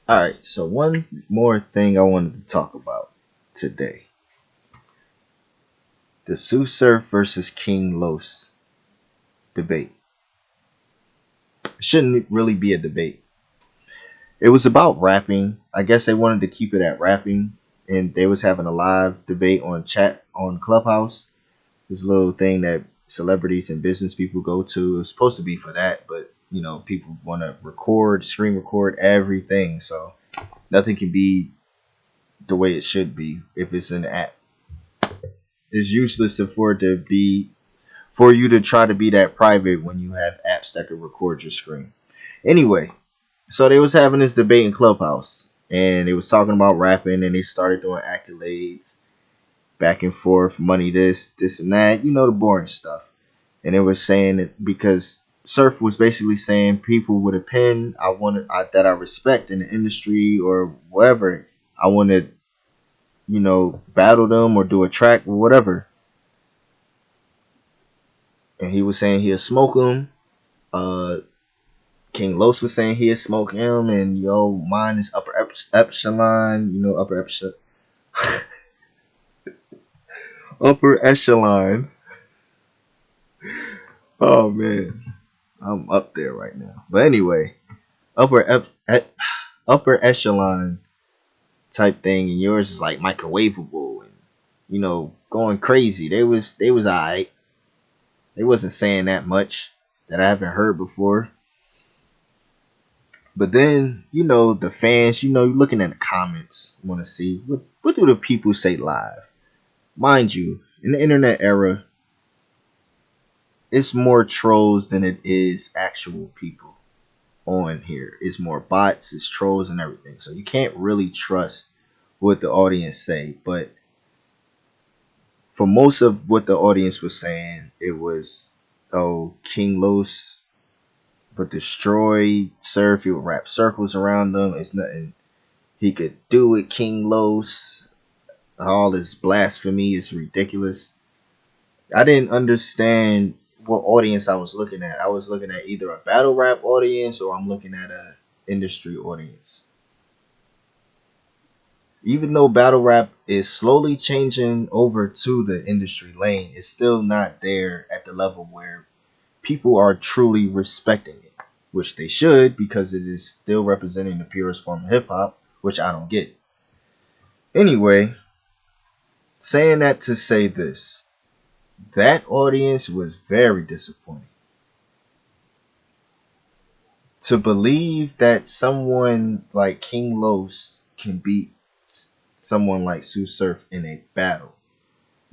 All right, so one more thing I wanted to talk about today: the Sue Surf versus King Los debate. It shouldn't really be a debate. It was about rapping. I guess they wanted to keep it at rapping, and they was having a live debate on chat on Clubhouse. This little thing that celebrities and business people go to. It was supposed to be for that, but people want to record, screen record everything, so nothing can be the way it should be if it's an app. It's useless for it to be for you to try to be that private when you have apps that can record your screen. Anyway, so they was having this debate in Clubhouse, and they was talking about rapping, and they started doing accolades, back and forth, money this and that, the boring stuff. And it was saying that because Surf was basically saying people with a pen that I respect in the industry or whatever, I want to battle them or do a track or whatever. And he was saying he'll smoke him. King Los was saying he'll smoke him, and mine is upper echelon, upper echelon, upper echelon. Oh man, I'm up there right now. But anyway, upper upper echelon type thing, and yours is like microwavable and going crazy. They was alright. They wasn't saying that much that I haven't heard before. But then, the fans, you're looking at the comments, want to see what do the people say live. Mind you, in the internet era, it's more trolls than it is actual people on here. It's more bots, it's trolls and everything. So you can't really trust what the audience say. But for most of what the audience was saying, it was, oh, King Los would destroy Surf. He would wrap circles around them. It's nothing he could do it. King Los, all this blasphemy is ridiculous. I didn't understand what audience I was looking at. I was looking at either a battle rap audience or I'm looking at a industry audience. Even though battle rap is slowly changing over to the industry lane, it's still not there at the level where people are truly respecting it, which they should because it is still representing the purest form of hip hop, which I don't get. Anyway, saying that to say this, that audience was very disappointed. To believe that someone like King Los can beat someone like Sue Surf in a battle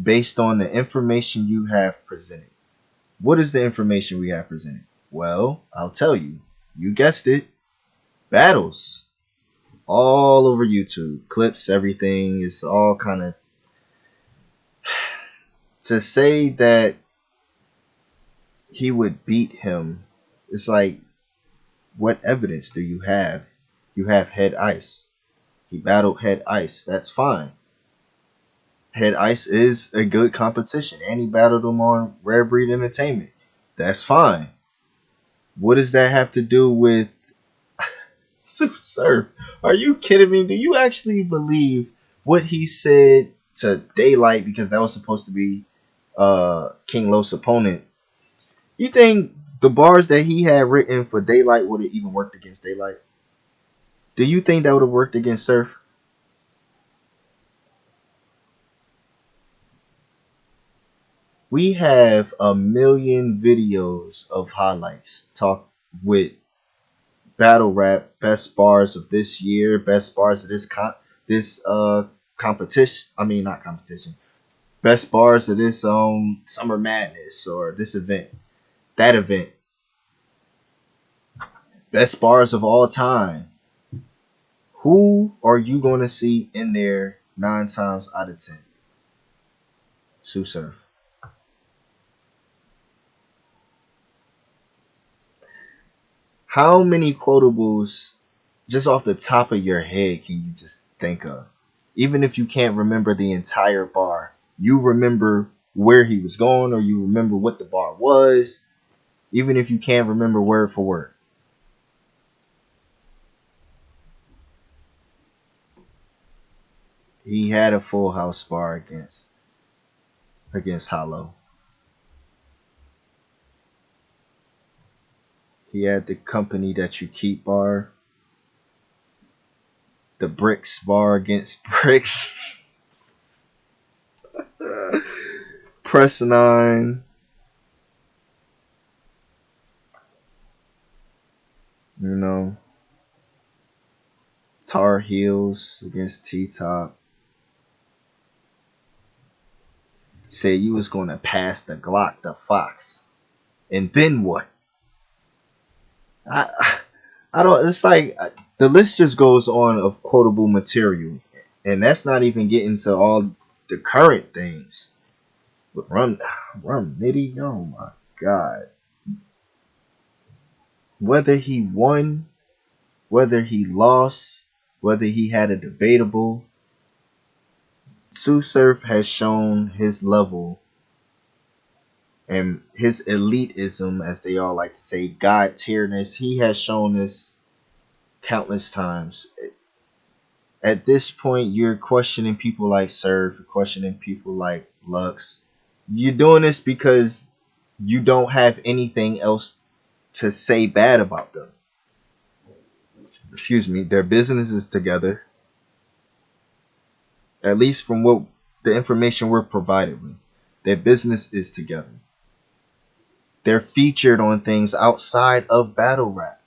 based on the information you have presented. What is the information we have presented? Well, I'll tell you. You guessed it. Battles. All over YouTube. Clips, everything. It's all kind of. To say that he would beat him, it's like, what evidence do you have? You have Head Ice. He battled Head Ice. That's fine. Head Ice is a good competition, and he battled him on Rare Breed Entertainment. That's fine. What does that have to do with Surf? Are you kidding me? Do you actually believe what he said to Daylight, because that was supposed to be King Los' opponent? You think the bars that he had written for Daylight would have even worked against Daylight? Do you think that would have worked against Surf? We have a million videos of highlights talk with battle rap best bars of this year, best bars of this competition. I mean, not competition. Best bars of this Summer Madness or this event, that event. Best bars of all time. Who are you going to see in there 9 times out of 10? Sue Surf. How many quotables just off the top of your head can you just think of? Even if you can't remember the entire bar, you remember where he was going or you remember what the bar was, even if you can't remember word for word. He had a full house bar against Hollow. He had the company that you keep bar, the bricks bar against bricks. Press 9, you know, Tar Heels against T Top. Say you was gonna pass the Glock to Fox. And then what? I I don't. It's like the list just goes on of quotable material, and that's not even getting to all the current things. But Rum Nitty, oh my god! Whether he won, whether he lost, whether he had a debatable, Sue Surf has shown his level and his elitism, as they all like to say, God tierness. He has shown this countless times. At this point, you're questioning people like Surf, you're questioning people like Lux. You're doing this because you don't have anything else to say bad about them. Excuse me, their business is together, at least from what the information we're provided with. Their business is together. They're featured on things outside of battle rap.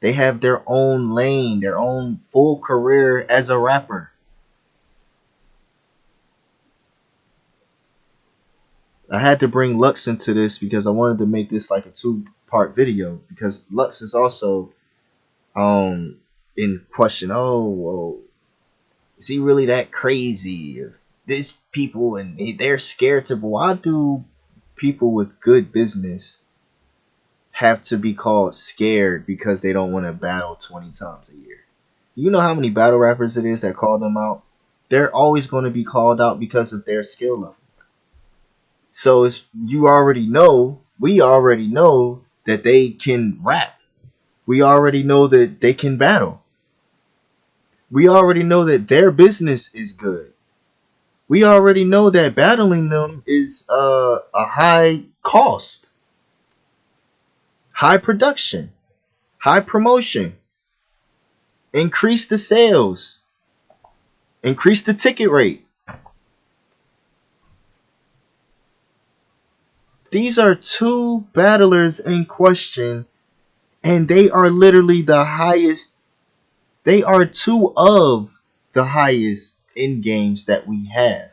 They have their own lane, their own full career as a rapper. I had to bring Lux into this because I wanted to make this like a two-part video because Lux is also in question. Oh, well, is he really that crazy? If this people and they're scared to. But why do people with good business have to be called scared because they don't want to battle 20 times a year? You know how many battle rappers it is that call them out? They're always going to be called out because of their skill level. So it's, you already know, we already know that they can rap. We already know that they can battle. We already know that their business is good. We already know that battling them is a high cost, high production, high promotion. Increase the sales, increase the ticket rate. These are two battlers in question, and they are literally the highest. They are two of the highest in games that we have.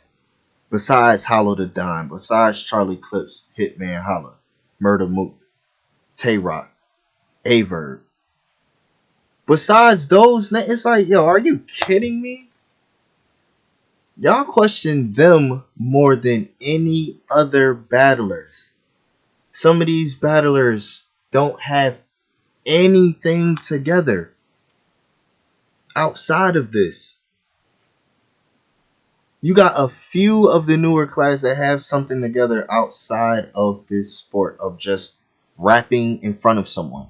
Besides Hollow the Dime, besides Charlie Clips, Hitman Holla, Murder Mook, Tay Rock, Averb. Besides those, it's like, yo, are you kidding me? Y'all question them more than any other battlers. Some of these battlers don't have anything together outside of this. You got a few of the newer class that have something together outside of this sport of just rapping in front of someone.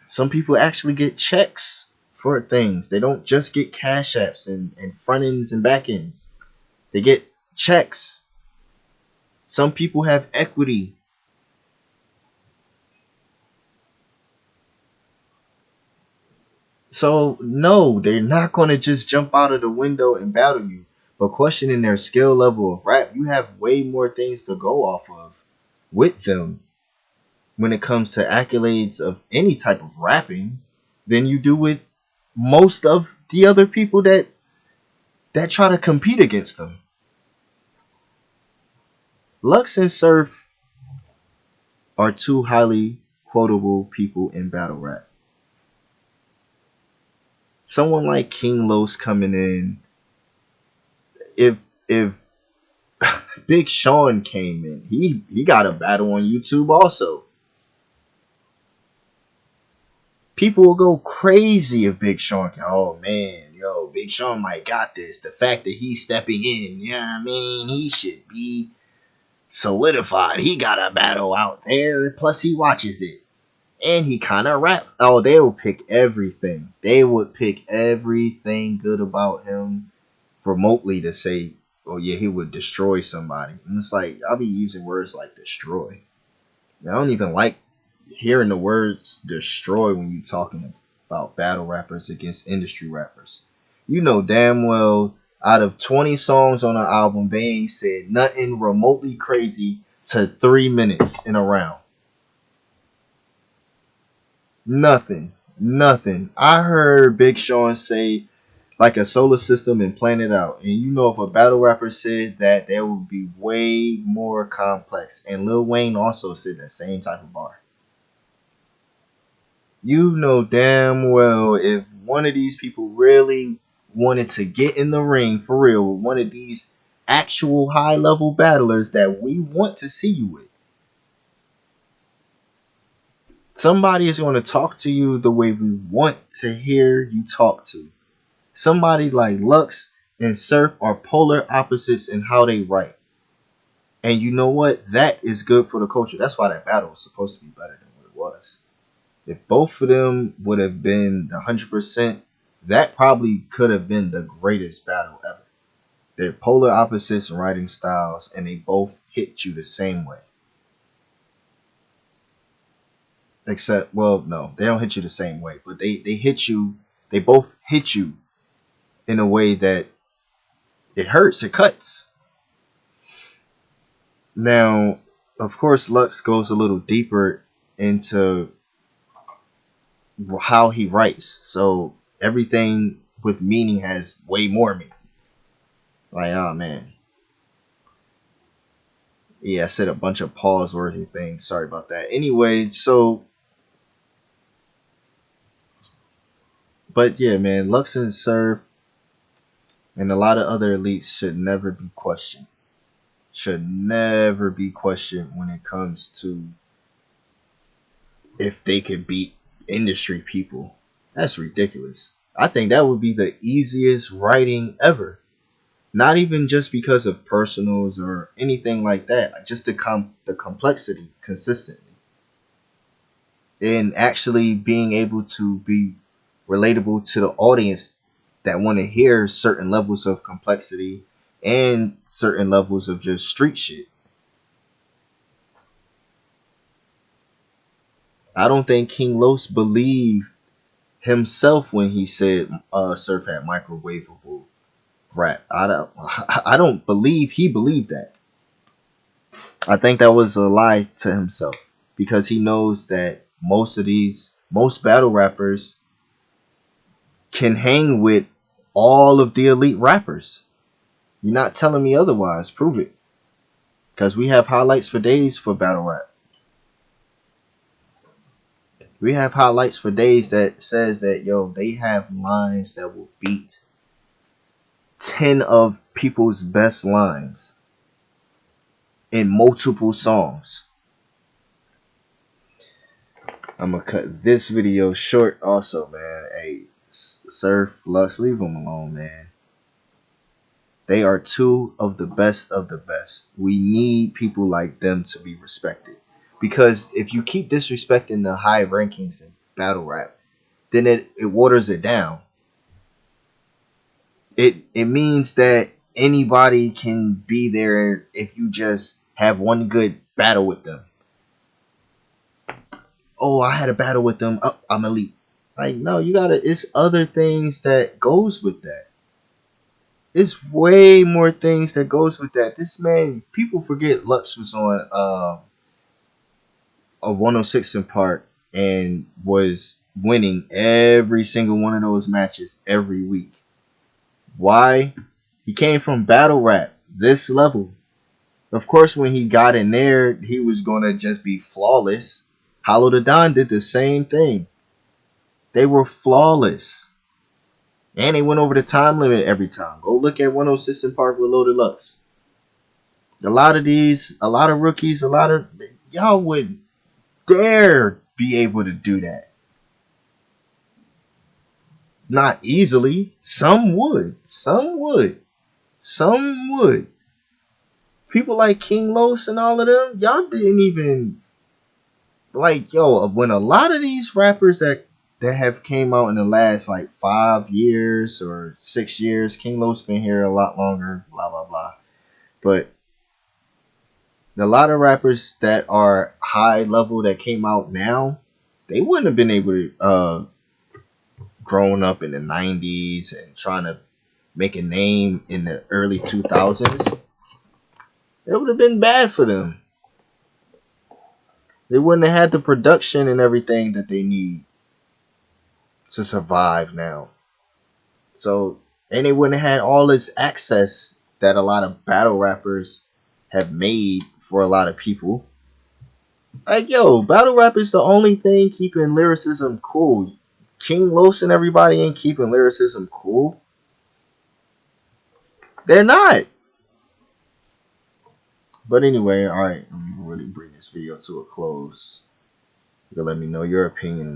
Some people actually get checks for things. They don't just get cash apps and front ends and back ends. They get checks. Some people have equity. So no, they're not gonna just jump out of the window and battle you. But questioning their skill level of rap, you have way more things to go off of with them when it comes to accolades of any type of rapping than you do with most of the other people that try to compete against them. Lux and Surf are two highly quotable people in battle rap. Someone like King Los coming in, if Big Sean came in, he got a battle on YouTube also. People will go crazy if Big Sean can. Oh man, yo, Big Sean might got this. The fact that he's stepping in, yeah, I mean, he should be solidified. He got a battle out there. Plus, he watches it. And he kind of rap. Oh, they would pick everything. They would pick everything good about him remotely to say, oh yeah, he would destroy somebody. And it's like, I'll be using words like destroy. I don't even like hearing the words destroy when you're talking about battle rappers against industry rappers. You know damn well out of 20 songs on an album, they ain't said nothing remotely crazy to 3 minutes in a round. Nothing. Nothing. I heard Big Sean say like a solar system and plan it out. And you know if a battle rapper said that, there would be way more complex. And Lil Wayne also said that same type of bar. You know damn well if one of these people really wanted to get in the ring for real with one of these actual high level battlers that we want to see you with, somebody is going to talk to you the way we want to hear you talk to. Somebody like Lux and Surf are polar opposites in how they write. And you know what? That is good for the culture. That's why that battle was supposed to be better than what it was. If both of them would have been 100%, that probably could have been the greatest battle ever. They're polar opposites in writing styles, and they both hit you the same way. Except, well, no, they don't hit you the same way, but they hit you, they both hit you in a way that it hurts, it cuts. Now, of course, Lux goes a little deeper into how he writes. So everything with meaning has way more meaning. Like, oh man. Yeah, I said a bunch of pause worthy things. Sorry about that. Anyway, so but yeah, man, Lux and Surf and a lot of other elites should never be questioned. Should never be questioned when it comes to if they could beat industry people. That's ridiculous. I think that would be the easiest writing ever. Not even just because of personals or anything like that, just the complexity consistently. And actually being able to be relatable to the audience that want to hear certain levels of complexity and certain levels of just street shit. I don't think King Los believed himself when he said Surf had microwavable rap. I don't believe he believed that. I think that was a lie to himself because he knows that most battle rappers can hang with all of the elite rappers. You're not telling me otherwise. Prove it. Because we have highlights for days for battle rap. We have highlights for days that says that yo, they have lines that will beat 10 of people's best lines in multiple songs. I'm gonna cut this video short also, man. Hey, Surf, Lux, leave them alone, man. They are two of the best of the best. We need people like them to be respected. Because if you keep disrespecting the high rankings in battle rap, then it waters it down. It means that anybody can be there if you just have one good battle with them. Oh, I had a battle with them. Oh, I'm elite. Like, no, you gotta. It's other things that goes with that. It's way more things that goes with that. This man, people forget Lux was on a 106 in Park and was winning every single one of those matches every week. Why? He came from battle rap, this level. Of course, when he got in there, he was gonna just be flawless. Hollow the Don did the same thing. They were flawless. And they went over the time limit every time. Go look at 106 in Park with Loaded Lux. A lot of rookies, y'all wouldn't dare be able to do that. Not easily. Some would. Some would. Some would. People like King Los and all of them, y'all didn't even. like, yo, when a lot of these rappers that have came out in the last like 5 years or 6 years, King Los been here a lot longer, blah blah blah. But a lot of rappers that are high level that came out now, they wouldn't have been able to grown up in the '90s and trying to make a name in the early 2000s. It would have been bad for them. They wouldn't have had the production and everything that they need to survive now. So, and they wouldn't have had all this access that a lot of battle rappers have made for a lot of people. Like, yo, battle rap is the only thing keeping lyricism cool. King Los and everybody ain't keeping lyricism cool. They're not. But anyway, alright, I'm gonna really bring this video to a close. You can let me know your opinion